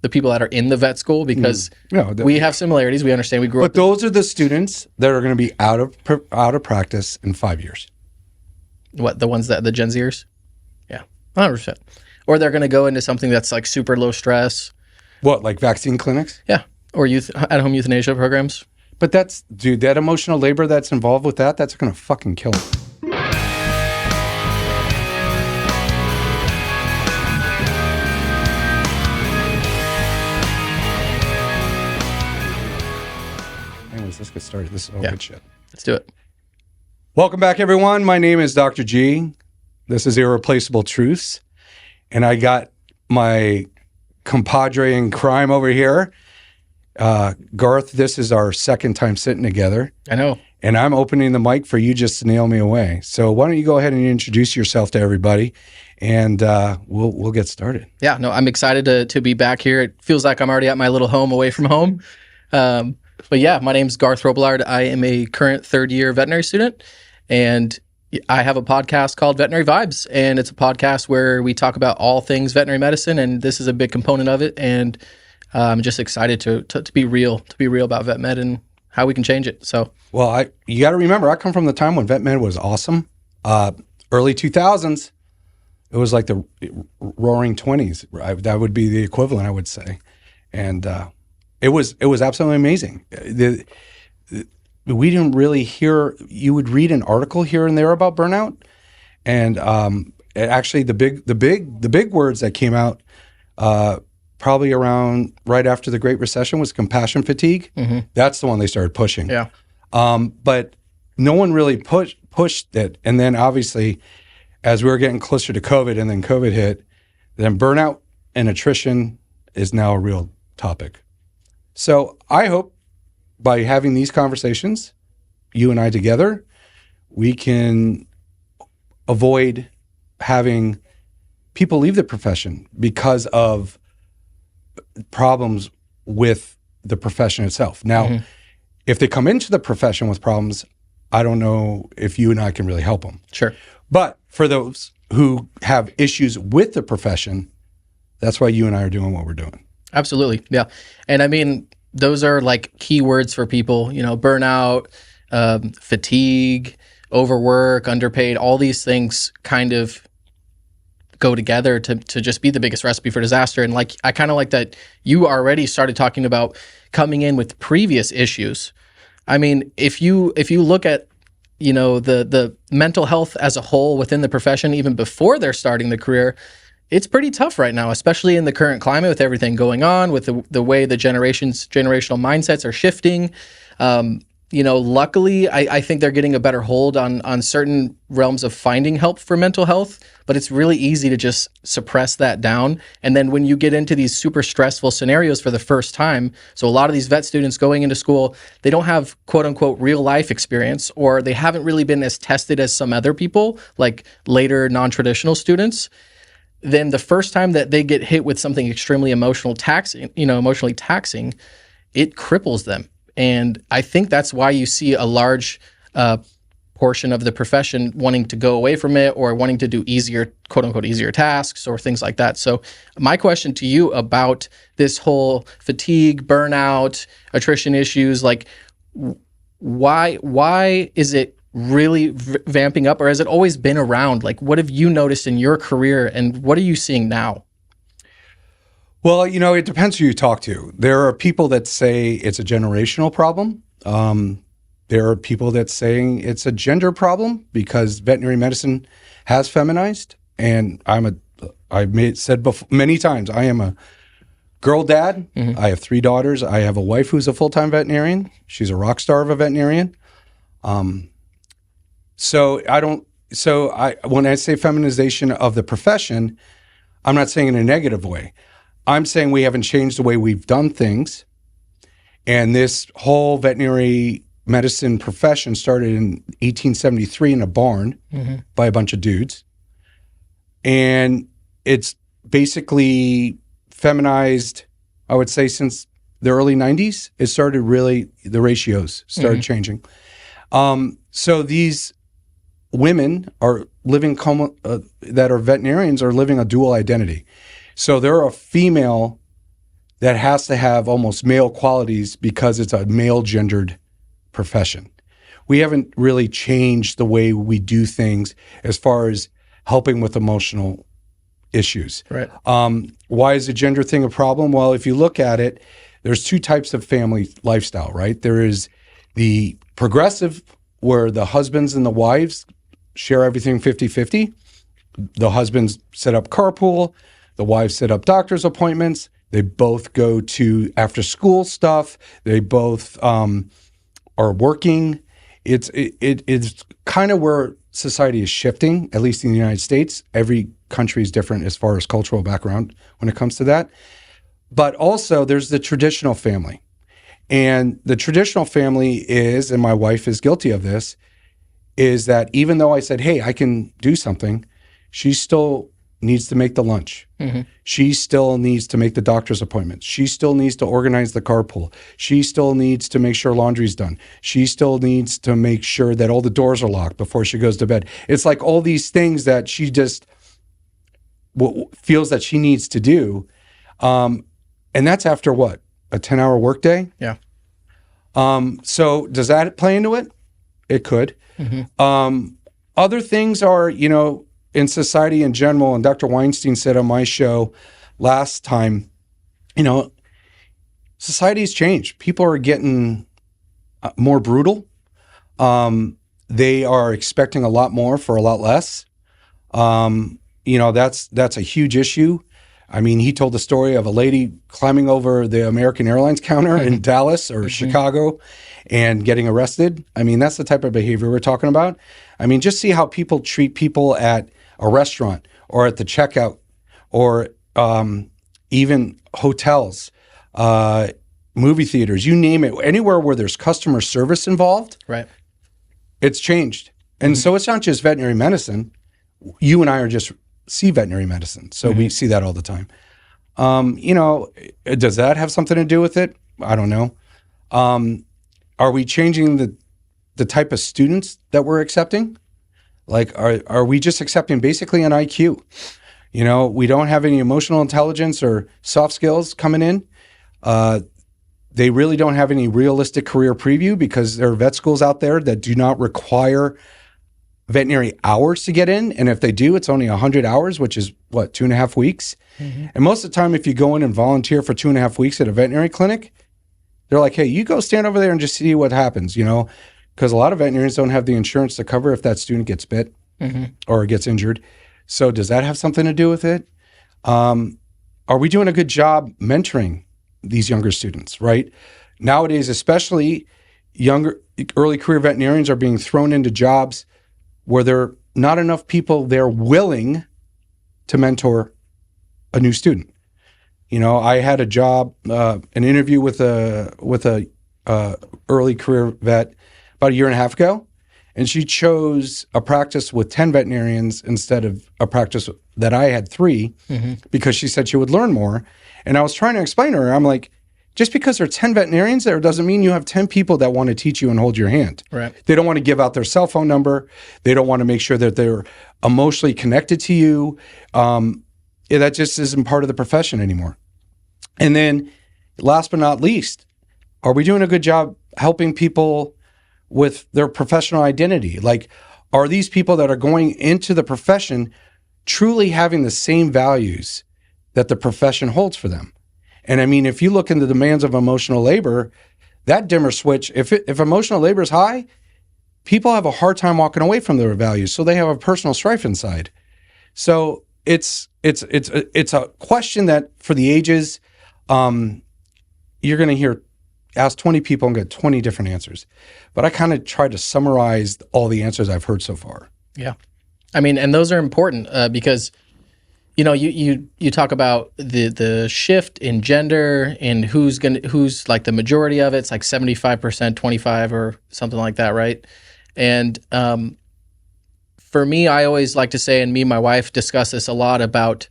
the people that are in the vet school because we have similarities. We understand we grew up. But those are the students that are going to be out of practice in 5 years. What, the ones that the Gen Zers? Yeah, 100%. Or they're going to go into something that's like super low stress. What, like vaccine clinics? Yeah, or at-home euthanasia programs. But dude, that emotional labor that's involved with that's going to fucking kill them. Let's get started. This is all good shit. Let's do it. Welcome back, everyone. My name is Dr. G. This is Irreplaceable Truths. And I got my compadre in crime over here. Garth, this is our second time sitting together. I know. And I'm opening the mic for you just to nail me away. So why don't you go ahead and introduce yourself to everybody, and we'll get started. Yeah, no, I'm excited to be back here. It feels like I'm already at my little home away from home. But yeah, my name's Garth Robillard. I am a current third-year veterinary student, and I have a podcast called Veterinary Vibes, and it's a podcast where we talk about all things veterinary medicine, and this is a big component of it, and I'm just excited to be real about vet med and how we can change it. So, well, you got to remember, I come from the time when vet med was awesome. Early 2000s, it was like the roaring 20s. That would be the equivalent, I would say, and It was absolutely amazing. We didn't really hear. You would read an article here and there about burnout, and actually the big words that came out probably around right after the Great Recession was compassion fatigue. Mm-hmm. That's the one they started pushing. Yeah. But no one really pushed it, and then obviously, as we were getting closer to COVID, and then COVID hit, then burnout and attrition is now a real topic. So I hope by having these conversations, you and I together, we can avoid having people leave the profession because of problems with the profession itself. Now, if they come into the profession with problems, I don't know if you and I can really help them. Sure. But for those who have issues with the profession, that's why you and I are doing what we're doing. Absolutely. Yeah. And I mean, those are like key words for people, burnout, fatigue, overwork, underpaid, all these things kind of go together to just be the biggest recipe for disaster. And like, I kind of like that you already started talking about coming in with previous issues. I mean, if you look at, the mental health as a whole within the profession, even before they're starting the career, it's pretty tough right now, especially in the current climate with everything going on, with the way the generational mindsets are shifting. Luckily, I think they're getting a better hold on certain realms of finding help for mental health, but it's really easy to just suppress that down. And then when you get into these super stressful scenarios for the first time, so a lot of these vet students going into school, they don't have quote unquote real life experience, or they haven't really been as tested as some other people, like later non-traditional students. Then the first time that they get hit with something extremely emotionally taxing, it cripples them. And I think that's why you see a large portion of the profession wanting to go away from it or wanting to do easier, quote unquote, easier tasks or things like that. So my question to you about this whole fatigue, burnout, attrition issues, like why is it really vamping up, or has it always been around? Like, what have you noticed in your career, and what are you seeing now? Well, it depends who you talk to. There are people that say it's a generational problem. There are people that saying it's a gender problem because veterinary medicine has feminized. And I've said before, many times, I am a girl dad. Mm-hmm. I have 3 daughters. I have a wife who's a full-time veterinarian. She's a rock star of a veterinarian. When I say feminization of the profession, I'm not saying in a negative way. I'm saying we haven't changed the way we've done things. And this whole veterinary medicine profession started in 1873 in a barn by a bunch of dudes. And it's basically feminized, I would say, since the early 90s. It started really, the ratios started changing. So these women are living, that are veterinarians, are living a dual identity. So they're a female that has to have almost male qualities because it's a male gendered profession. We haven't really changed the way we do things as far as helping with emotional issues. Right. Why is the gender thing a problem? Well, if you look at it, there's two types of family lifestyle, right? There is the progressive, where the husbands and the wives share everything 50-50. The husbands set up carpool, the wives set up doctor's appointments. They both go to after school stuff. They both are working. It's kind of where society is shifting, at least in the United States. Every country is different as far as cultural background when it comes to that. But also there's the traditional family. And the traditional family is, and my wife is guilty of this, is that even though I said, hey, I can do something, she still needs to make the lunch. Mm-hmm. She still needs to make the doctor's appointments. She still needs to organize the carpool. She still needs to make sure laundry's done. She still needs to make sure that all the doors are locked before she goes to bed. It's like all these things that she just feels that she needs to do. And that's after what? A 10-hour workday? Yeah. So does that play into it? It could. Mm-hmm. Other things are, in society in general, and Dr. Weinstein said on my show last time, society's changed. People are getting more brutal. They are expecting a lot more for a lot less. That's a huge issue. I mean, he told the story of a lady climbing over the American Airlines counter in Dallas or Chicago and getting arrested. I mean, that's the type of behavior we're talking about. I mean, just see how people treat people at a restaurant or at the checkout or even hotels, movie theaters, you name it. Anywhere where there's customer service involved, right? It's changed. And so it's not just veterinary medicine. You and I are just see veterinary medicine. So we see that all the time. Does that have something to do with it? I don't know. Are we changing the type of students that we're accepting? Like, are we just accepting basically an IQ? We don't have any emotional intelligence or soft skills coming in. They really don't have any realistic career preview because there are vet schools out there that do not require veterinary hours to get in. And if they do, it's only 100 hours, which is 2.5 weeks. Mm-hmm. And most of the time, if you go in and volunteer for 2.5 weeks at a veterinary clinic, they're like, hey, you go stand over there and just see what happens, because a lot of veterinarians don't have the insurance to cover if that student gets bit or gets injured. So does that have something to do with it? Are we doing a good job mentoring these younger students, right? Nowadays, especially younger, early career veterinarians are being thrown into jobs where there are not enough people there willing to mentor a new student. I had a job, an interview with a early career vet about 1.5 years ago, and she chose a practice with 10 veterinarians instead of a practice that I had 3 because she said she would learn more. And I was trying to explain to her, I'm like, just because there are 10 veterinarians there doesn't mean you have 10 people that want to teach you and hold your hand. Right. They don't want to give out their cell phone number. They don't want to make sure that they're emotionally connected to you. That just isn't part of the profession anymore. And then last but not least, are we doing a good job helping people with their professional identity? Like, are these people that are going into the profession truly having the same values that the profession holds for them? And I mean, if you look into the demands of emotional labor, that dimmer switch, if emotional labor is high, people have a hard time walking away from their values. So they have a personal strife inside. So it's a question that for the ages, you're going to ask 20 people and get 20 different answers. But I kind of tried to summarize all the answers I've heard so far. Yeah. I mean, and those are important because you talk about the shift in gender and who's like the majority of it. It's like 75%, 25 or something like that, right? And for me, I always like to say, and me and my wife discuss this a lot about,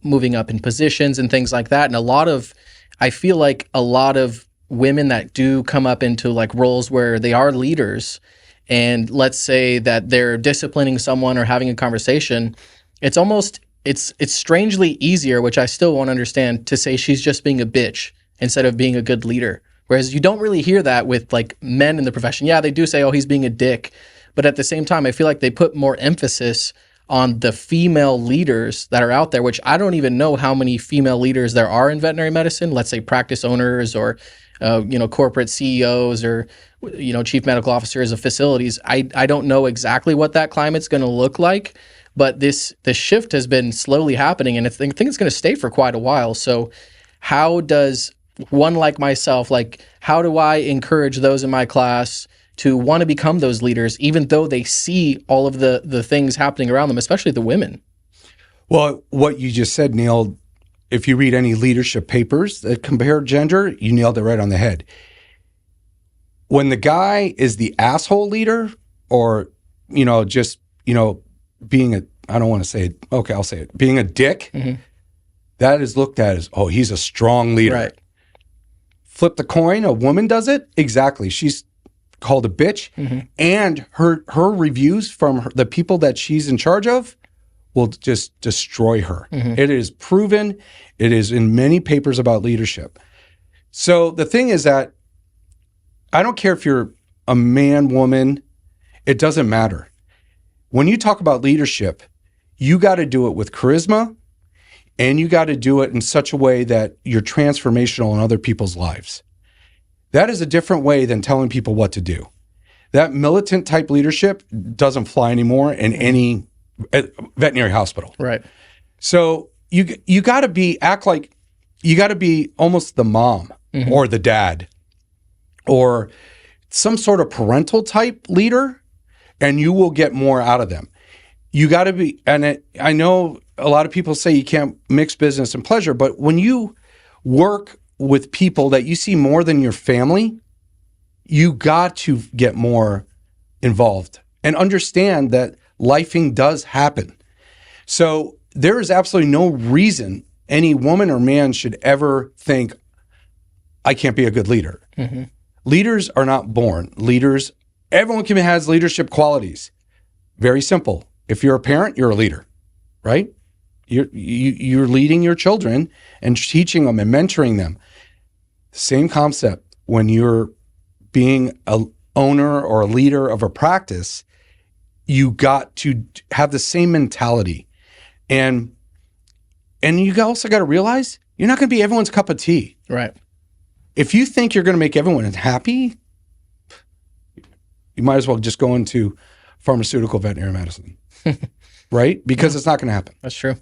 moving up in positions and things like that. And I feel like a lot of women that do come up into like roles where they are leaders, and let's say that they're disciplining someone or having a conversation, it's almost it's strangely easier, which I still won't understand, to say she's just being a bitch instead of being a good leader. Whereas you don't really hear that with like men in the profession. Yeah, they do say, oh, he's being a dick. But at the same time, I feel like they put more emphasis on the female leaders that are out there, which I don't even know how many female leaders there are in veterinary medicine. Let's say practice owners or, corporate CEOs or, chief medical officers of facilities. I don't know exactly what that climate's going to look like, but the shift has been slowly happening, and I think it's going to stay for quite a while. So how does one like myself, like how do I encourage those in my class to want to become those leaders, even though they see all of the things happening around them, especially the women? Well, what you just said, Neil, if you read any leadership papers that compare gender, you nailed it right on the head. When the guy is the asshole leader or, just, being I don't want to say it. Okay, I'll say it. Being a dick, that is looked at as, oh, he's a strong leader. Right. Flip the coin, a woman does it. Exactly. She's called a bitch. And her reviews from the people that she's in charge of will just destroy her. It is proven. It is in many papers about leadership. So the thing is that I don't care if you're a man, woman, it doesn't matter. When you talk about leadership, you got to do it with charisma, and you got to do it in such a way that you're transformational in other people's lives. That is a different way than telling people what to do. That militant type leadership doesn't fly anymore in any veterinary hospital. Right. So you got to act like you got to be almost the mom or the dad or some sort of parental type leader, and you will get more out of them. You got to be, and I know a lot of people say you can't mix business and pleasure, but when you work with people that you see more than your family, you got to get more involved and understand that lifing does happen. So there is absolutely no reason any woman or man should ever think, I can't be a good leader. Leaders are not born. Everyone has leadership qualities. Very simple. If you're a parent, you're a leader, right? You're leading your children and teaching them and mentoring them. Same concept when you're being an owner or a leader of a practice, you got to have the same mentality. And you also got to realize you're not going to be everyone's cup of tea. Right. If you think you're going to make everyone happy, you might as well just go into pharmaceutical veterinary medicine, right? Because it's not going to happen. That's true.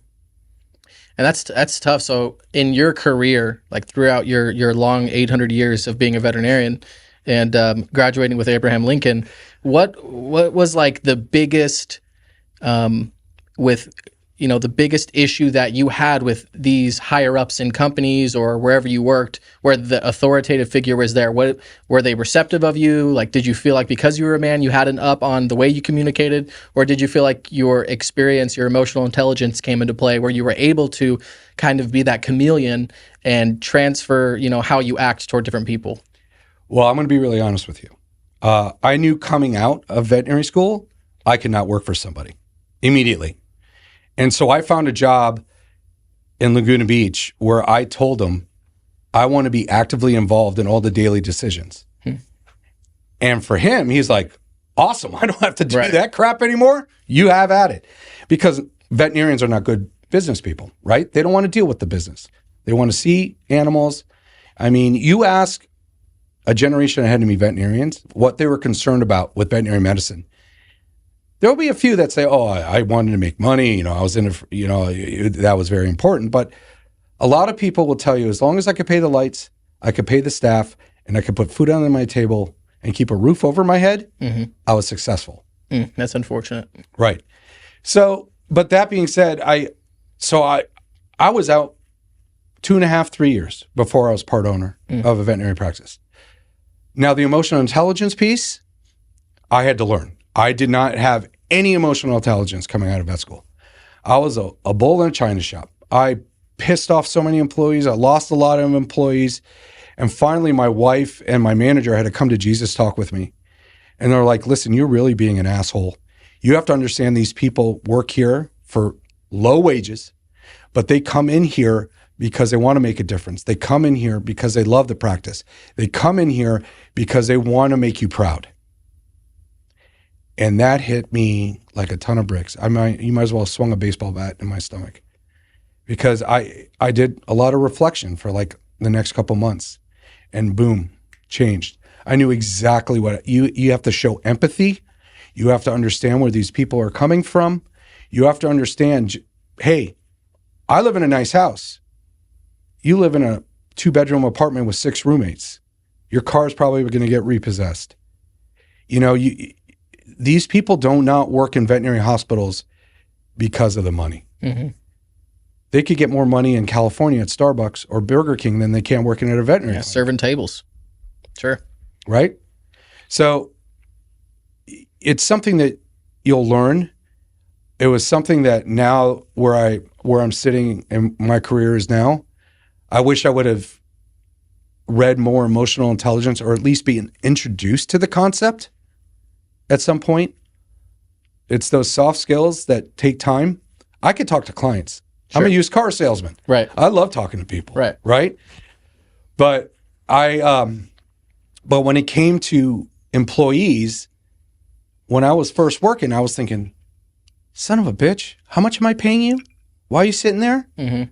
And that's tough. So in your career, like throughout your long 800 years of being a veterinarian and graduating with Abraham Lincoln, what was like the biggest the biggest issue that you had with these higher ups in companies or wherever you worked, where the authoritative figure was there? What were they receptive of you? Like, did you feel like because you were a man, you had an up on the way you communicated, or did you feel like your experience, your emotional intelligence came into play, where you were able to kind of be that chameleon and transfer, how you act toward different people? Well, I'm going to be really honest with you. I knew coming out of veterinary school, I could not work for somebody immediately. And so I found a job in Laguna Beach where I told him, I want to be actively involved in all the daily decisions. And for him, he's like, awesome. I don't have to do that crap anymore. You have at it. Because veterinarians are not good business people, right? They don't want to deal with the business. They want to see animals. I mean, you ask a generation ahead of me veterinarians what they were concerned about with veterinary medicine. There'll be a few that say, oh, I wanted to make money. I was in that was very important. But a lot of people will tell you, as long as I could pay the lights, I could pay the staff, and I could put food on my table and keep a roof over my head, I was successful. That's unfortunate. Right. So, but that being said, I was out 2.5, 3 years before I was part owner of a veterinary practice. Now, the emotional intelligence piece, I had to learn. I did not have any emotional intelligence coming out of vet school. I was a bull in a china shop. I pissed off so many employees. I lost a lot of employees. And finally, my wife and my manager had to come to Jesus talk with me. And they're like, listen, you're really being an asshole. You have to understand these people work here for low wages, but they come in here because they want to make a difference. They come in here because they love the practice. They come in here because they want to make you proud. And that hit me like a ton of bricks. You might as well have swung a baseball bat in my stomach, because I did a lot of reflection for like the next couple months, and boom, changed. I knew exactly what you have to show empathy. You have to understand where these people are coming from. You have to understand, hey, I live in a nice house. You live in a 2-bedroom apartment with 6 roommates. Your car is probably going to get repossessed. These people do not work in veterinary hospitals because of the money. Mm-hmm. They could get more money in California at Starbucks or Burger King than they can working at a veterinary clinic. Serving tables. Sure. Right? So it's something that you'll learn. It was something that now where I'm sitting in my career is now, I wish I would have read more emotional intelligence, or at least be introduced to the concept at some point. It's those soft skills that take time. I could talk to clients. Sure. I'm a used car salesman. Right. I love talking to people. Right. Right. But but when it came to employees, when I was first working, I was thinking, son of a bitch, how much am I paying you? Why are you sitting there? Mm-hmm.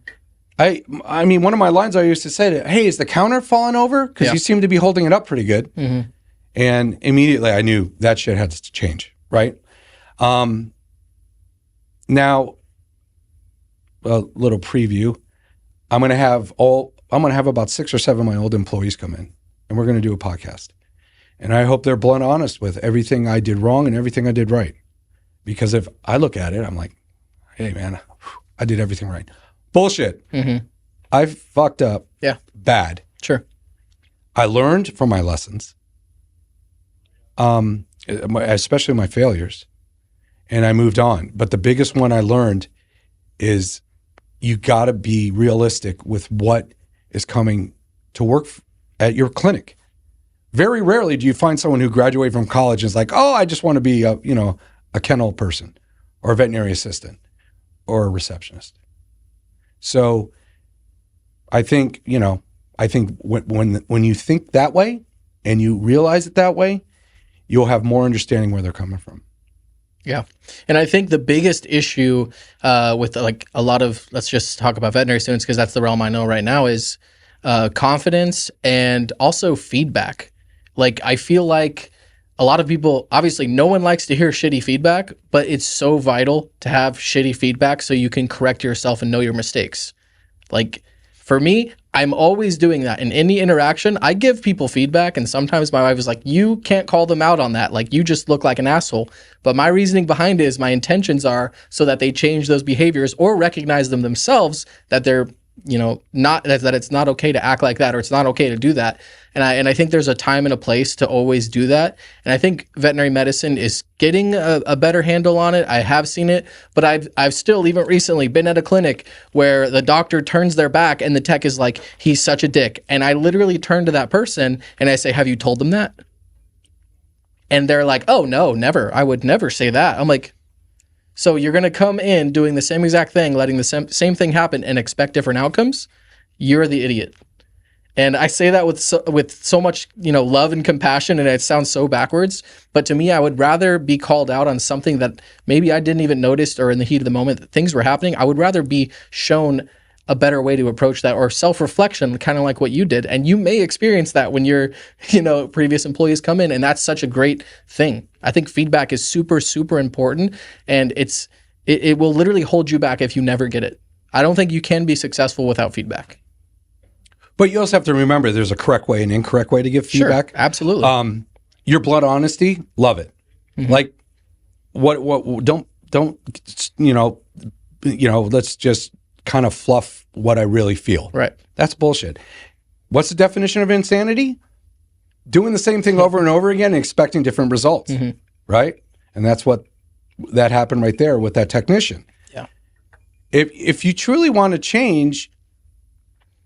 I mean, one of my lines I used to say, hey, is the counter falling over? Because you seem to be holding it up pretty good. Mm-hmm. And immediately I knew that shit had to change, right? Now, a little preview. I'm going to have about 6 or 7 of my old employees come in, and we're going to do a podcast. And I hope they're blunt honest with everything I did wrong and everything I did right. Because if I look at it, I'm like, hey, man, I did everything right. Bullshit. Mm-hmm. I fucked up. Yeah. Bad. Sure. I learned from my lessons, especially my failures, and I moved on. But the biggest one I learned is you got to be realistic with what is coming to work at your clinic. Very rarely do you find someone who graduated from college and is like, oh, I just want to be a kennel person or a veterinary assistant or a receptionist. So I think when you think that way and you realize it that way, you'll have more understanding where they're coming from. Yeah. And I think the biggest issue with like a lot of, let's just talk about veterinary students because that's the realm I know right now, is confidence and also feedback. Like I feel like a lot of people, obviously no one likes to hear shitty feedback, but it's so vital to have shitty feedback so you can correct yourself and know your mistakes. Like for me, I'm always doing that. In any interaction, I give people feedback, and sometimes my wife is like, you can't call them out on that. Like you just look like an asshole. But my reasoning behind it is my intentions are so that they change those behaviors or recognize them themselves, that they're, not that it's not okay to act like that, or it's not okay to do that. And I think there's a time and a place to always do that. And I think veterinary medicine is getting a better handle on it. I have seen it, but I've still, even recently, been at a clinic where the doctor turns their back and the tech is like, he's such a dick. And I literally turn to that person and I say, have you told them that? And they're like, oh, no, never. I would never say that. I'm like, so you're going to come in doing the same exact thing, letting the same thing happen and expect different outcomes? You're the idiot. And I say that with so much, love and compassion, and it sounds so backwards. But to me, I would rather be called out on something that maybe I didn't even notice, or in the heat of the moment that things were happening. I would rather be shown a better way to approach that, or self-reflection, kind of like what you did. And you may experience that when your, previous employees come in, and that's such a great thing. I think feedback is super, super important, and it will literally hold you back if you never get it. I don't think you can be successful without feedback. But you also have to remember there's a correct way and incorrect way to give feedback. Sure, absolutely. Your blunt honesty, love it. Mm-hmm. Like, what? Don't let's just kind of fluff what I really feel. Right. That's bullshit. What's the definition of insanity? Doing the same thing over and over again and expecting different results. Mm-hmm. Right. And that's what that happened right there with that technician. Yeah. If you truly want to change,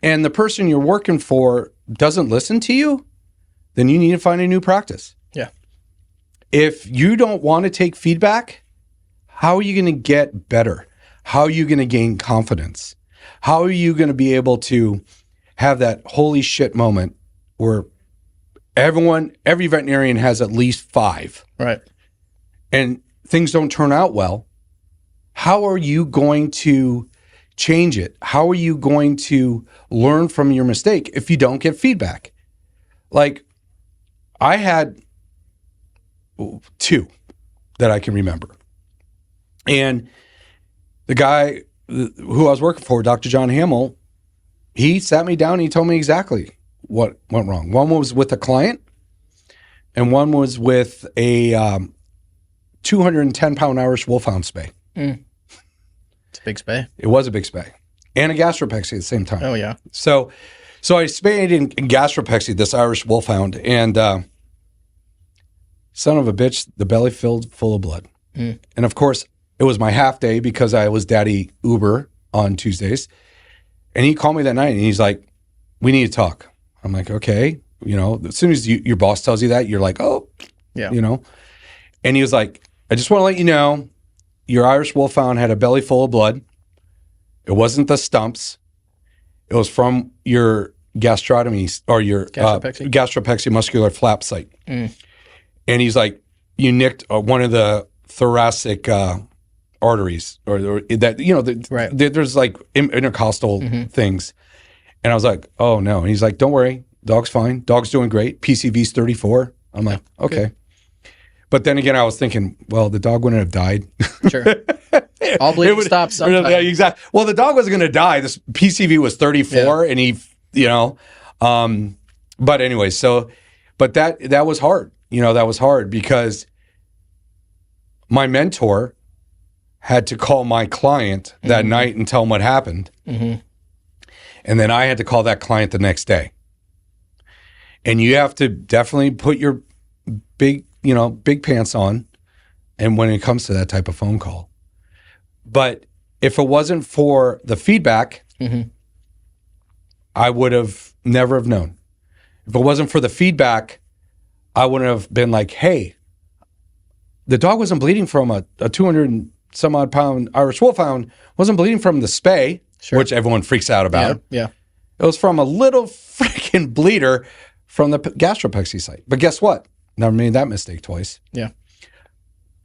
and the person you're working for doesn't listen to you, then you need to find a new practice. Yeah. If you don't want to take feedback, how are you going to get better? How are you going to gain confidence? How are you going to be able to have that holy shit moment where every veterinarian has at least 5, Right. and things don't turn out well? How are you going to change it? How are you going to learn from your mistake if you don't get feedback? Like, I had 2 that I can remember. And the guy who I was working for, Dr. John Hamill, he sat me down and he told me exactly what went wrong. One was with a client, and one was with a 210-pound Irish Wolfhound spay. It's a big spay. It was a big spay. And a gastropexy at the same time. Oh, yeah. So I spayed in gastropexy this Irish Wolfhound, and son of a bitch, the belly filled full of blood. And of course, it was my half day because I was daddy Uber on Tuesdays. And he called me that night and he's like, we need to talk. I'm like, okay. You know, as soon as your boss tells you that, you're like, oh, Yeah. you know. And he was like, I just want to let you know, your Irish Wolfhound had a belly full of blood. It wasn't the stumps. It was from your gastrotomy or your gastropexy muscular flap site. And he's like, you nicked one of the thoracic arteries, or that, you know, there's like intercostal things. And I was like, oh no. And he's like, don't worry, dog's fine. Dog's doing great. PCV's 34. I'm like, okay. Good. But then again, I was thinking, well, the dog wouldn't have died. Sure. All bleeding stops sometime. Yeah, exactly. Well, the dog wasn't going to die. This PCV was 34, and he, you know. But anyway, but that was hard. You know, that was hard because my mentor had to call my client that night and tell him what happened. And then I had to call that client the next day. And you have to definitely put your big pants on, and when it comes to that type of phone call. But if it wasn't for the feedback, I would have never have known. If it wasn't for the feedback, I wouldn't have been like, hey, the dog wasn't bleeding from a 200 and some odd pound Irish Wolfhound, wasn't bleeding from the spay, which everyone freaks out about. Yeah. It was from a little freaking bleeder from the gastropexy site. But guess what? Never made that mistake twice. Yeah.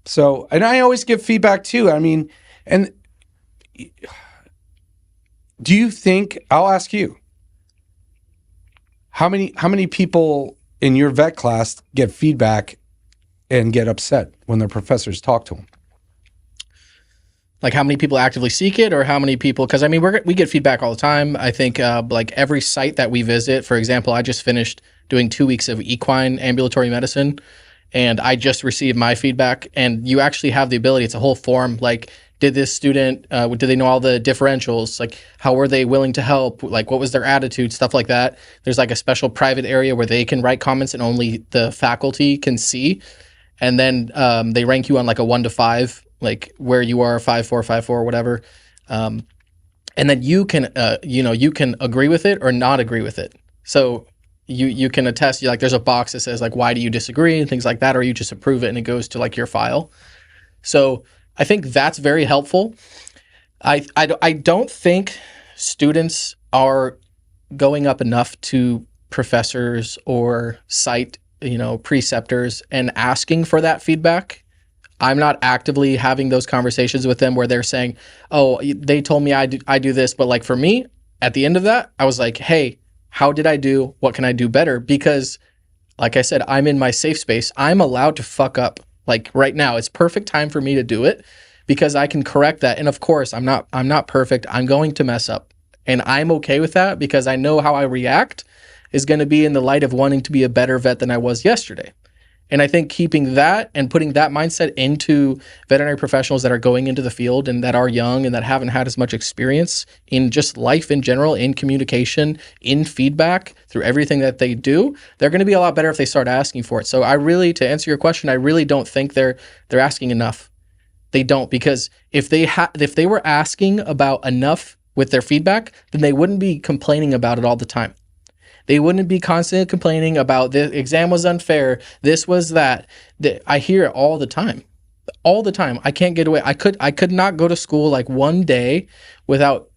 So, and I always give feedback too. I mean, and do you think, I'll ask you, how many people in your vet class get feedback and get upset when their professors talk to them? Like how many people actively seek it, or how many people? Because I mean, we get feedback all the time. I think like every site that we visit, for example, I just finished doing 2 weeks of equine ambulatory medicine, and I just received my feedback. And you actually have the ability, it's a whole form, like, did this student, did they know all the differentials? Like, how were they willing to help? Like, what was their attitude? Stuff like that. There's like a special private area where they can write comments and only the faculty can see. And then they rank you on like a 1 to 5, like where you are, 5.4, 5.4, whatever. And then you can, you can agree with it or not agree with it. So you can attest, like there's a box that says like, why do you disagree and things like that, or you just approve it and it goes to like your file. So I think that's very helpful. I don't think students are going up enough to professors or site, preceptors and asking for that feedback. I'm not actively having those conversations with them where they're saying, oh, they told me I do this. But like for me, at the end of that, I was like, hey, how did I do? What can I do better? Because like I said, I'm in my safe space. I'm allowed to fuck up. Like right now, it's perfect time for me to do it because I can correct that. And of course, I'm not perfect. I'm going to mess up. And I'm okay with that because I know how I react is going to be in the light of wanting to be a better vet than I was yesterday. And I think keeping that and putting that mindset into veterinary professionals that are going into the field and that are young and that haven't had as much experience in just life in general, in communication, in feedback, through everything that they do, they're going to be a lot better if they start asking for it. So to answer your question, I really don't think they're asking enough. They don't, because if they were asking about enough with their feedback, then they wouldn't be complaining about it all the time. They wouldn't be constantly complaining about the exam was unfair, this was that. I hear it all the time. all the time. I can't get away. I could not go to school like one day without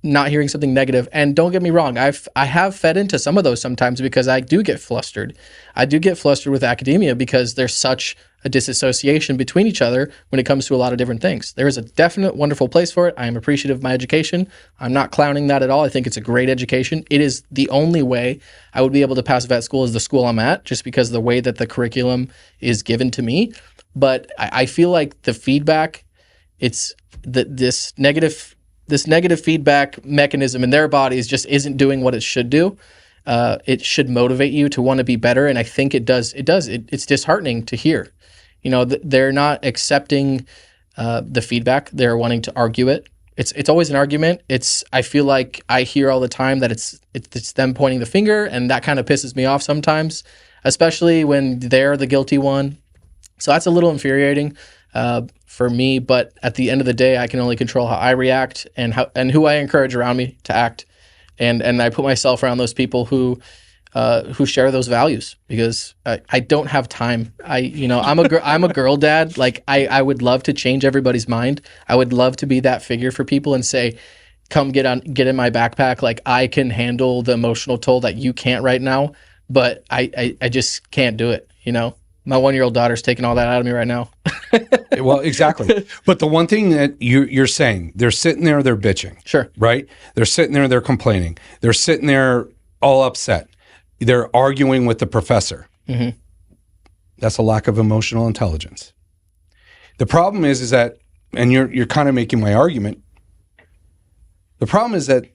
not hearing something negative. And don't get me wrong, I have fed into some of those sometimes because I do get flustered. I do get flustered with academia because there's such a disassociation between each other when it comes to a lot of different things. There is a definite wonderful place for it. I am appreciative of my education. I'm not clowning that at all. I think it's a great education. It is the only way I would be able to pass vet school is the school I'm at, just because of the way that the curriculum is given to me. But I feel like the feedback, it's this negative feedback mechanism in their bodies just isn't doing what it should do. It should motivate you to want to be better, and I think it does. It's disheartening to hear. They're not accepting the feedback. They're wanting to argue it. It's always an argument. I feel like I hear all the time that it's them pointing the finger, and that kind of pisses me off sometimes, especially when they're the guilty one. So that's a little infuriating for me. But at the end of the day, I can only control how I react and who I encourage around me to act, and I put myself around those people who share those values, because I don't have time. I'm a girl dad. Like I would love to change everybody's mind. I would love to be that figure for people and say, come get in my backpack. Like I can handle the emotional toll that you can't right now, but I just can't do it. My 1-year-old daughter's taking all that out of me right now. Well, exactly. But the one thing that you're saying, they're sitting there, they're bitching. Sure. Right? They're sitting there, they're complaining. They're sitting there all upset. They're arguing with the professor. Mm-hmm. That's a lack of emotional intelligence. The problem is that, and you're kind of making my argument, the problem is that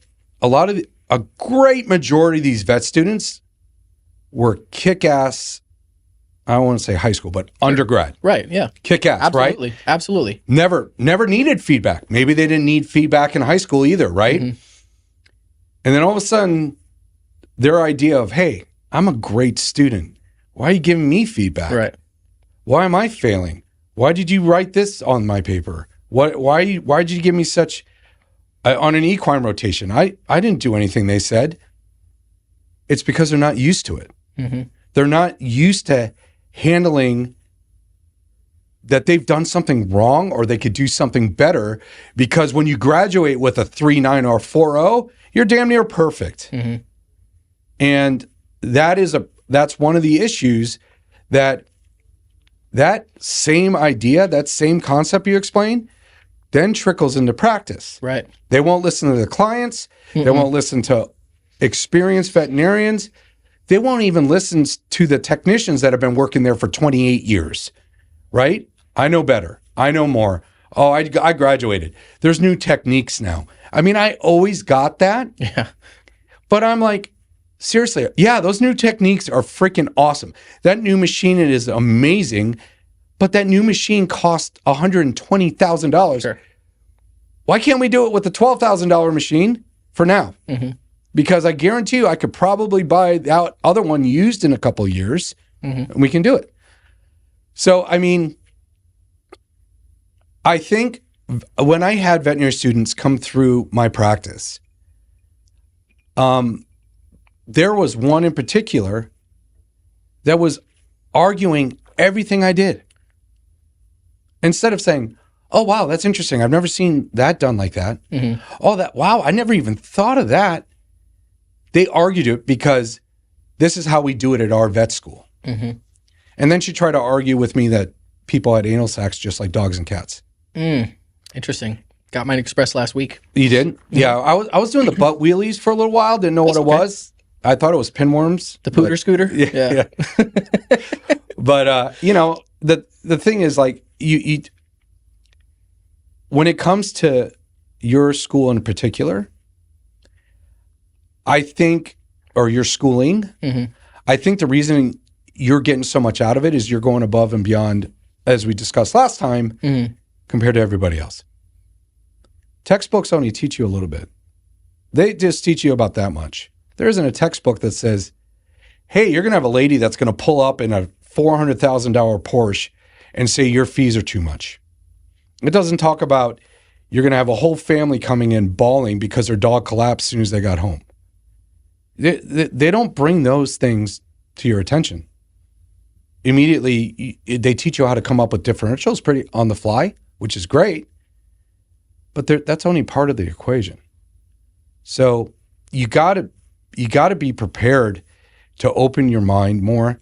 a great majority of these vet students were kick-ass, I don't want to say high school, but undergrad. Right, yeah. Kick-ass, absolutely, right? Absolutely. Never needed feedback. Maybe they didn't need feedback in high school either, right? Mm-hmm. And then all of a sudden, their idea of, hey, I'm a great student. Why are you giving me feedback? Right. Why am I failing? Why did you write this on my paper? Why did you give me such, on an equine rotation? I didn't do anything they said. It's because they're not used to it. Mm-hmm. They're not used to handling that they've done something wrong or they could do something better, because when you graduate with a 3.9 or 4.0, you're damn near perfect. Mm-hmm. And that's one of the issues, that same idea, that same concept you explained, then trickles into practice. Right. They won't listen to the clients. Mm-hmm. They won't listen to experienced veterinarians. They won't even listen to the technicians that have been working there for 28 years, right? I know better. I know more. Oh, I graduated. There's new techniques now. I mean, I always got that. Yeah. But I'm like, seriously, yeah, those new techniques are freaking awesome. That new machine is amazing, but that new machine cost $120,000. Sure. Why can't we do it with the $12,000 machine for now? Mm-hmm. Because I guarantee you I could probably buy that other one used in a couple of years, mm-hmm. and we can do it. So, I mean, I think when I had veterinary students come through my practice, there was one in particular that was arguing everything I did. Instead of saying, oh, wow, that's interesting. I've never seen that done like that. Mm-hmm. Oh, wow, I never even thought of that. They argued it because this is how we do it at our vet school. Mm-hmm. And then she tried to argue with me that people had anal sacs just like dogs and cats. Interesting. Got mine expressed last week. You did? Mm-hmm. Yeah, I was doing the butt wheelies for a little while. Didn't know what it was. I thought it was pinworms. The pooter scooter? Yeah. But, the thing is, like, you when it comes to your school in particular, I think, or your schooling, mm-hmm. I think the reason you're getting so much out of it is you're going above and beyond, as we discussed last time, mm-hmm. compared to everybody else. Textbooks only teach you a little bit. They just teach you about that much. There isn't a textbook that says, hey, you're going to have a lady that's going to pull up in a $400,000 Porsche and say your fees are too much. It doesn't talk about you're going to have a whole family coming in bawling because their dog collapsed as soon as they got home. They don't bring those things to your attention. immediately they teach you how to come up with differentials pretty on the fly, which is great. But that's only part of the equation. So you gotta be prepared to open your mind more.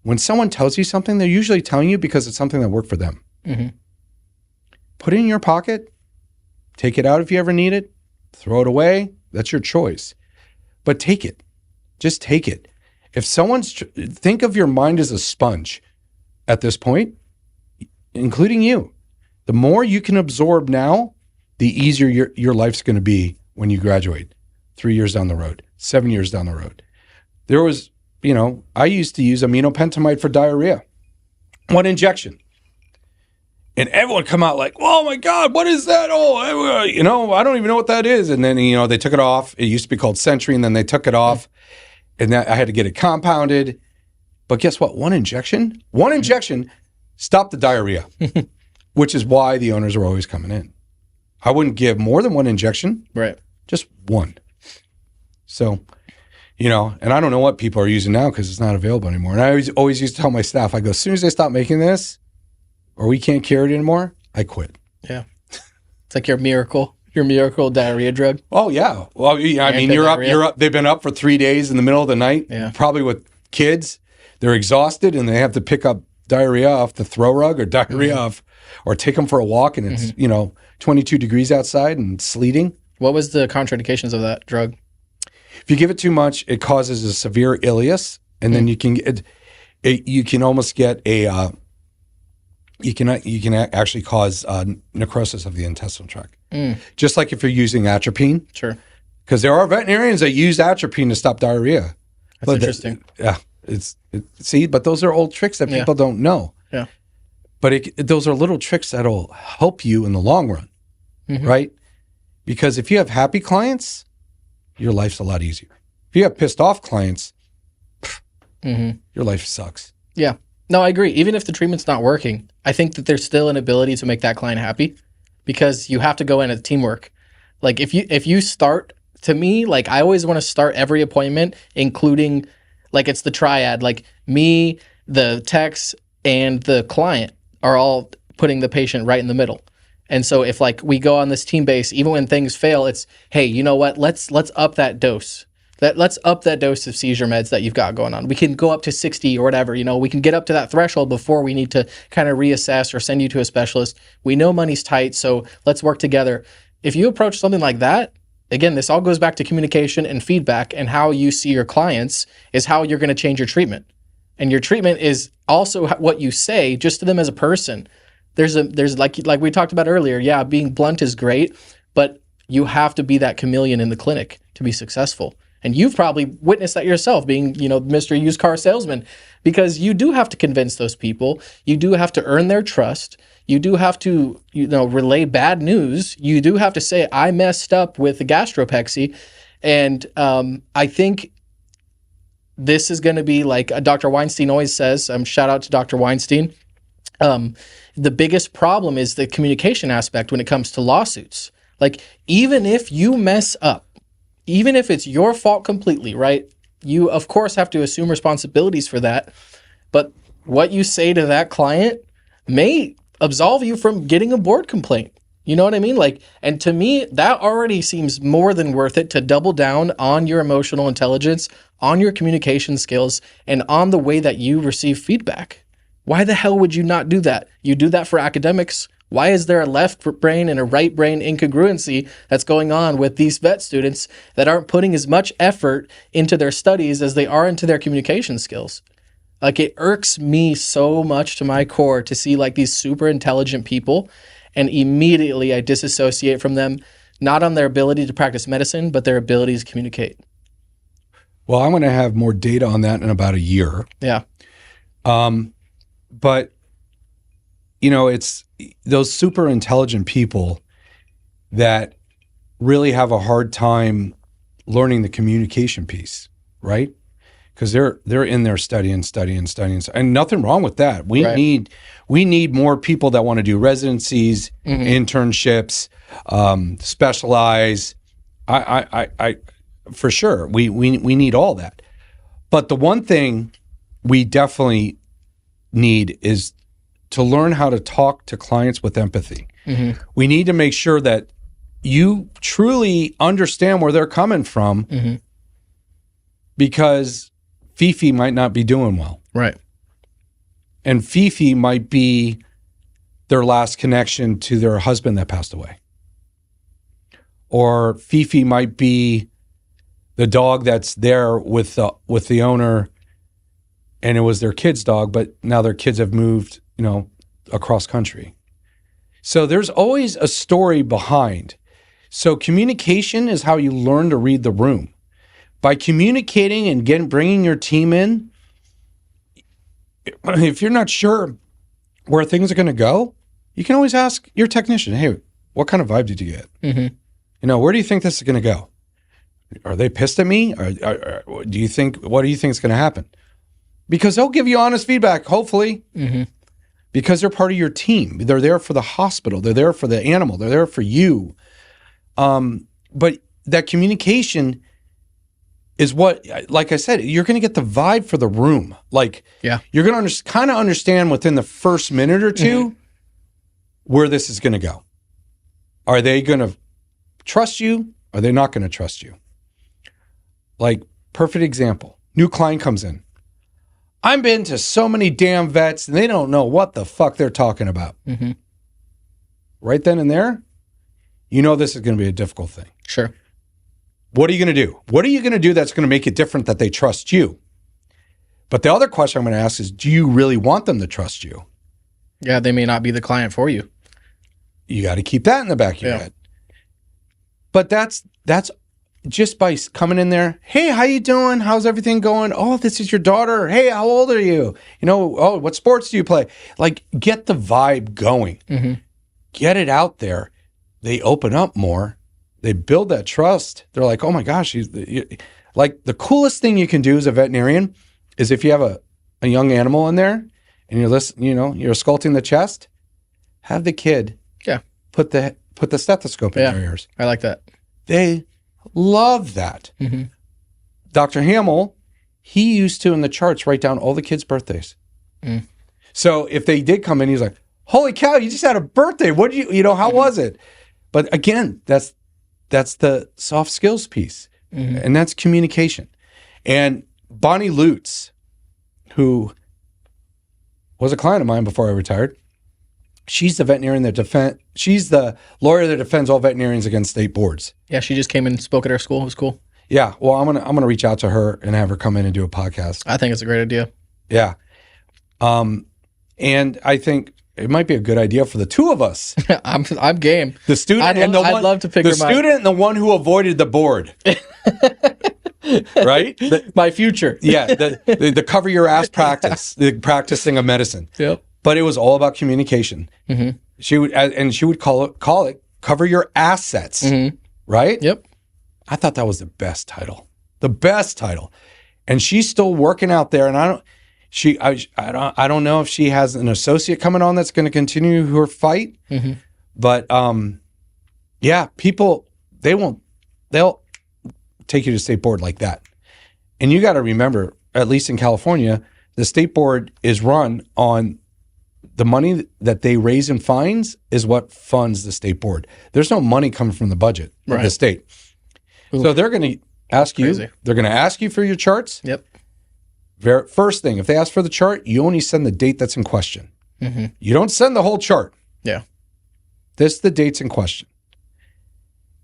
When someone tells you something, they're usually telling you because it's something that worked for them. Mm-hmm. Put it in your pocket, take it out if you ever need it, throw it away. That's your choice. But take it. Just take it. If think of your mind as a sponge at this point, including you. The more you can absorb now, the easier your life's going to be when you graduate 3 years down the road, 7 years down the road. There was, I used to use aminopentamide for diarrhea. 1 injection. And everyone come out like, oh my God, what is that? Oh, I don't even know what that is. And then, they took it off. It used to be called Sentry, and then they took it off. And I had to get it compounded. But guess what? 1 injection stopped the diarrhea, which is why the owners are always coming in. I wouldn't give more than 1 injection. Right. Just 1. So, and I don't know what people are using now because it's not available anymore. And I always used to tell my staff, I go, as soon as they stop making this or we can't carry it anymore, I quit. Yeah. It's like your miracle diarrhea drug. Oh, yeah. Well, yeah, I mean, you're up. They've been up for 3 days in the middle of the night, probably with kids. They're exhausted and they have to pick up diarrhea off the throw rug or diarrhea off, or take them for a walk and it's, 22 degrees outside and sleeting. What was the contraindications of that drug? If you give it too much, it causes a severe ileus, and then you can almost get a you can actually cause necrosis of the intestinal tract. Just like if you're using atropine. Sure. Because there are veterinarians that use atropine to stop diarrhea. That's interesting. But those are old tricks that people don't know. Yeah. But those are little tricks that'll help you in the long run, right? Because if you have happy clients, your life's a lot easier. If you have pissed off clients, your life sucks. Yeah. No, I agree. Even if the treatment's not working, I think that there's still an ability to make that client happy because you have to go in as teamwork. Like if you start, to me, like I always want to start every appointment, including like it's the triad, like me, the techs, and the client are all putting the patient right in the middle. And so if like we go on this team base, even when things fail, it's, hey, you know what? Let's up that dose. Let's up that dose of seizure meds that you've got going on. We can go up to 60 or whatever, we can get up to that threshold before we need to kind of reassess or send you to a specialist. We know money's tight, so let's work together. If you approach something like that, again, this all goes back to communication and feedback, and how you see your clients is how you're going to change your treatment. And your treatment is also what you say just to them as a person. There's like we talked about earlier. Yeah, being blunt is great, but you have to be that chameleon in the clinic to be successful. And you've probably witnessed that yourself, being, Mr. Used Car Salesman, because you do have to convince those people. You do have to earn their trust. You do have to, relay bad news. You do have to say, I messed up with the gastropexy. And I think this is going to be like Dr. Weinstein always says, shout out to Dr. Weinstein. The biggest problem is the communication aspect when it comes to lawsuits. Like, even if you mess up, even if it's your fault completely, right? You, of course, have to assume responsibilities for that. But what you say to that client may absolve you from getting a board complaint. You know what I mean? Like, and to me, that already seems more than worth it to double down on your emotional intelligence, on your communication skills, and on the way that you receive feedback. Why the hell would you not do that? You do that for academics. Why is there a left brain and a right brain incongruency that's going on with these vet students that aren't putting as much effort into their studies as they are into their communication skills? Like, it irks me so much to my core to see like these super intelligent people, and immediately I disassociate from them, not on their ability to practice medicine, but their ability to communicate. Well, I'm going to have more data on that in about a year. Yeah. But, it's those super intelligent people that really have a hard time learning the communication piece, right? Because they're in there studying, and nothing wrong with that. We need more people that want to do residencies, internships, specialize. I for sure we need all that. But the one thing we definitely need is to learn how to talk to clients with empathy. Mm-hmm. We need to make sure that you truly understand where they're coming from, mm-hmm. because Fifi might not be doing well. Right. And Fifi might be their last connection to their husband that passed away. Or Fifi might be the dog that's there with the owner, and it was their kid's dog, but now their kids have moved, across country. So there's always a story behind. So communication is how you learn to read the room. By communicating and bringing your team in, if you're not sure where things are going to go, you can always ask your technician, hey, what kind of vibe did you get? Mm-hmm. Where do you think this is going to go? Are they pissed at me? Or what do you think is going to happen? Because they'll give you honest feedback, hopefully, mm-hmm. because they're part of your team. They're there for the hospital. They're there for the animal. They're there for you. But that communication is what, like I said, you're going to get the vibe for the room. Like, yeah, you're going to kind of understand within the first minute or two mm-hmm. where this is going to go. Are they going to trust you? Are they not going to trust you? Like, perfect example. New client comes in. I've been to so many damn vets and they don't know what the fuck they're talking about. Mm-hmm. Right then and there, this is going to be a difficult thing. Sure. What are you going to do? What are you going to do that's going to make it different that they trust you? But the other question I'm going to ask is, do you really want them to trust you? Yeah, they may not be the client for you. You got to keep that in the back of your head. But that's just by coming in there. Hey, how you doing? How's everything going? Oh, this is your daughter. Hey, how old are you? Oh, what sports do you play? Like, get the vibe going. Mm-hmm. Get it out there. They open up more. They build that trust. They're like, oh my gosh. Like, the coolest thing you can do as a veterinarian is if you have a young animal in there and you're you're sculpting the chest, have the kid put the stethoscope in their ears. I like that. They love that. Mm-hmm. Dr. Hamill, he used to in the charts write down all the kids' birthdays. Mm. So if they did come in, he's like, holy cow, you just had a birthday. What do how mm-hmm. was it? But again, that's the soft skills piece. Mm-hmm. And that's communication. And Bonnie Lutz, who was a client of mine before I retired, she's the veterinarian she's the lawyer that defends all veterinarians against state boards. Yeah, she just came and spoke at our school. It was cool. Yeah, well, I'm gonna reach out to her and have her come in and do a podcast. I think it's a great idea. Yeah, and I think it might be a good idea for the two of us. I'm game. The student I'd love to pick the student and the one who avoided the board. Right? My future. Yeah, the cover your ass practice, the practicing of medicine. Yep. But it was all about communication. Mm-hmm. She would call it cover your assets. Mm-hmm. Right? Yep. I thought that was the best title. The best title. And she's still working out there, and I don't know if she has an associate coming on that's going to continue her fight. Mm-hmm. But people they'll take you to state board like that. And you got to remember, at least in California, the state board is run on the money that they raise in fines is what funds the state board. There's no money coming from the budget of the state. Ooh. So they're going to ask you. They're going to ask you for your charts. Yep. First thing, if they ask for the chart, you only send the date that's in question. Mm-hmm. You don't send the whole chart. Yeah. This is the dates in question.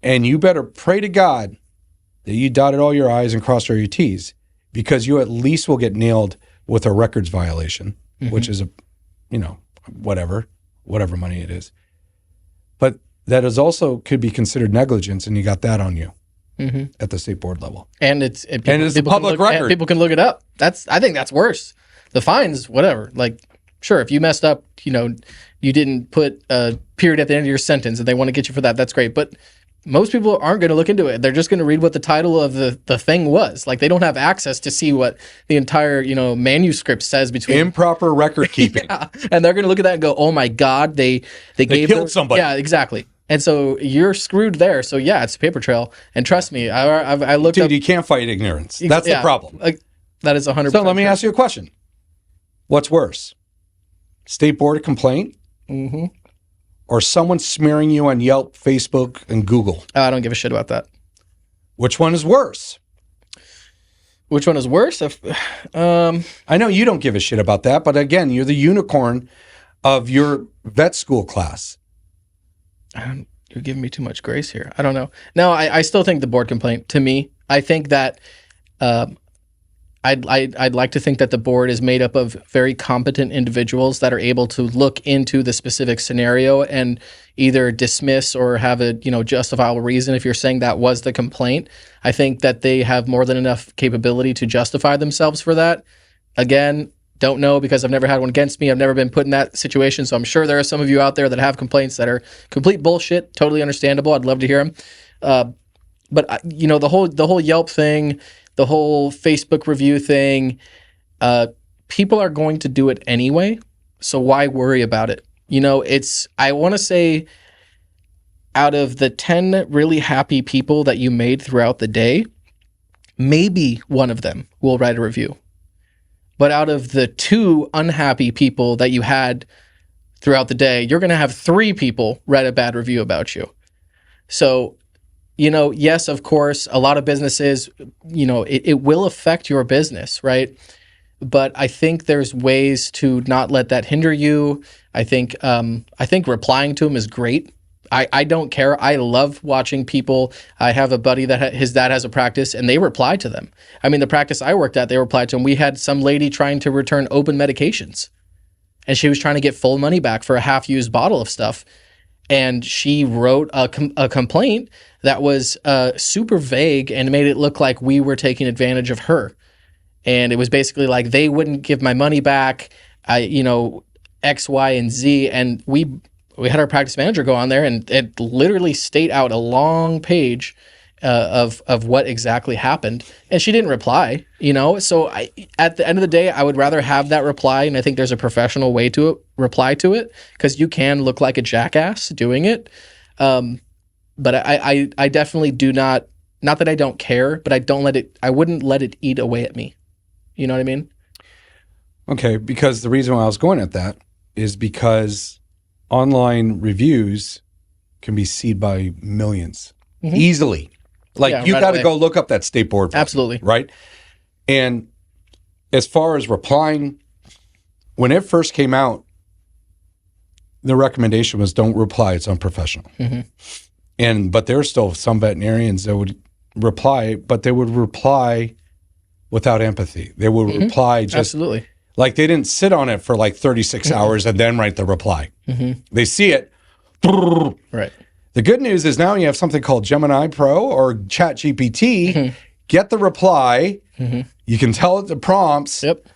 And you better pray to God that you dotted all your I's and crossed all your T's, because you at least will get nailed with a records violation, mm-hmm. which is whatever money it is. But that is also could be considered negligence, and you got that on you. Mm-hmm. At the state board level. And it's a public record. People can look it up. I think that's worse. The fines, whatever. Like, sure, if you messed up, you didn't put a period at the end of your sentence and they want to get you for that, that's great. But most people aren't going to look into it. They're just going to read what the title of the thing was. Like, they don't have access to see what the entire, manuscript says between improper record keeping. Yeah. And they're going to look at that and go, "Oh my God, they killed somebody." Yeah, exactly. And so you're screwed there. So yeah, it's a paper trail. And trust me, I looked up. Dude, you can't fight ignorance. That's the problem. That is 100%. So let me ask you a question. What's worse? State Board of Complaint, or someone smearing you on Yelp, Facebook, and Google? Oh, I don't give a shit about that. Which one is worse? Which one is worse? I know you don't give a shit about that, but again, you're the unicorn of your vet school class. You're giving me too much grace here. I don't know. No, I still think the board complaint, to me, I think that I'd like to think that the board is made up of very competent individuals that are able to look into the specific scenario and either dismiss or have a justifiable reason if you're saying that was the complaint. I think that they have more than enough capability to justify themselves for that. Again, don't know because I've never had one against me. I've never been put in that situation, so I'm sure there are some of you out there that have complaints that are complete bullshit. Totally understandable. I'd love to hear them. But the whole Yelp thing, the whole Facebook review thing, people are going to do it anyway. So why worry about it? I want to say out of the 10 really happy people that you made throughout the day, maybe one of them will write a review. But out of the 2 unhappy people that you had throughout the day, you're going to have 3 people write a bad review about you. So, yes, of course, a lot of businesses, it will affect your business, right? But I think there's ways to not let that hinder you. I think replying to them is great. I don't care. I love watching people. I have a buddy that his dad has a practice and they reply to them. I mean, the practice I worked at, they replied to him. We had some lady trying to return open medications and she was trying to get full money back for a half-used bottle of stuff. And she wrote a complaint that was super vague and made it look like we were taking advantage of her. And it was basically like, they wouldn't give my money back, X, Y, and Z. And we had our practice manager go on there and it literally state out a long page of what exactly happened. And she didn't reply, So at the end of the day, I would rather have that reply. And I think there's a professional way to reply to it because you can look like a jackass doing it. But I definitely do not that I don't care, but I wouldn't let it eat away at me. You know what I mean? Okay, because the reason why I was going at that is because online reviews can be seen by millions easily. Like you got to go look up that state board. Absolutely. Right? And as far as replying, when it first came out, the recommendation was don't reply. It's unprofessional. But there's still some veterinarians that would reply, but they would reply without empathy. They would reply just absolutely. Like they didn't sit on it for like 36 hours and then write the reply. They see it. Right. The good news is now you have something called Gemini Pro or ChatGPT. Get the reply. You can tell it the prompts. Yep.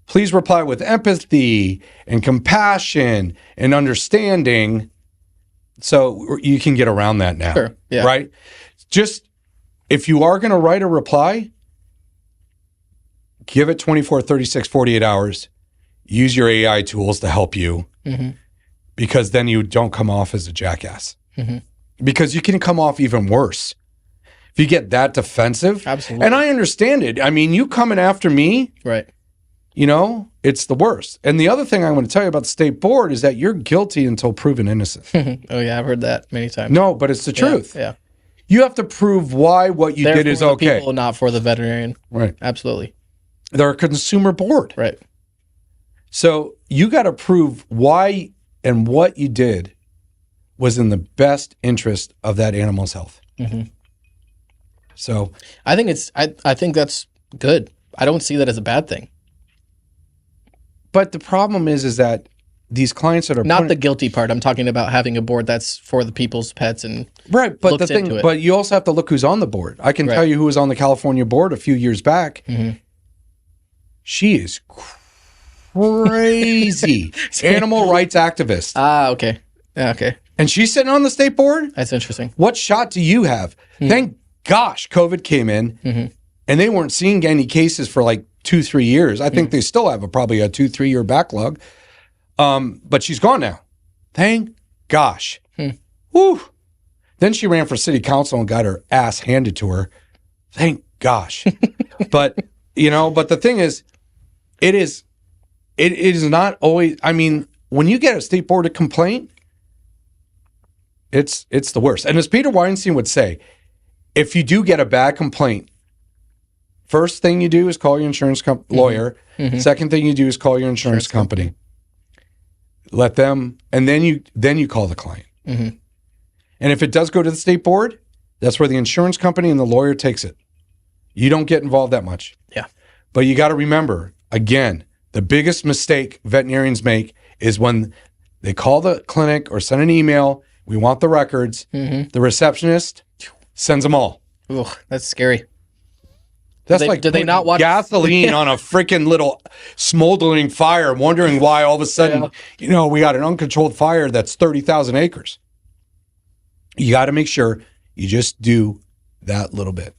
Please reply with empathy and compassion and understanding. So you can get around that now. Sure. Yeah. Right? Just if you are going to write a reply, give it 24, 36, 48 hours. Use your AI tools to help you because then you don't come off as a jackass. Because you can come off even worse if you get that defensive. Absolutely. And I understand it. I mean, you coming after me, right? It's the worst. And the other thing I want to tell you about the state board is that you're guilty until proven innocent. Oh, yeah. I've heard that many times. No, but it's the truth. Yeah. You have to prove why what you did is okay. People, not for the veterinarian. Right. Absolutely. They're a consumer board. Right. So you got to prove why and what you did was in the best interest of that animal's health. So I think that's good. I don't see that as a bad thing. But the problem is that these clients that are not the guilty part. I'm talking about having a board that's for the people's pets and right. But the thing, but you also have to look who's on the board. I can tell you who was on the California board a few years back. She is crazy animal rights activist. Ah, okay. Yeah, okay. And she's sitting on the state board? That's interesting. What shot do you have? Thank gosh COVID came in and they weren't seeing any cases for like 2-3 years. I think they still have probably a 2-3 year backlog. But she's gone now. Thank gosh. Woo. Then she ran for city council and got her ass handed to her. Thank gosh. But, but the thing is, it is not always, I mean, when you get a state board of complaint, it's the worst. And as Peter Weinstein would say, if you do get a bad complaint, first thing you do is call your insurance lawyer. Mm-hmm. Second thing you do is call your insurance company. Let them, and then you call the client. Mm-hmm. And if it does go to the state board, that's where the insurance company and the lawyer takes it. You don't get involved that much. Yeah. But you got to remember, again, the biggest mistake veterinarians make is when they call the clinic or send an email, we want the records, the receptionist sends them all. Ugh, that's scary. That's do they not watch gasoline on a freaking little smoldering fire, wondering why all of a sudden, we got an uncontrolled fire that's 30,000 acres. You got to make sure you just do that little bit.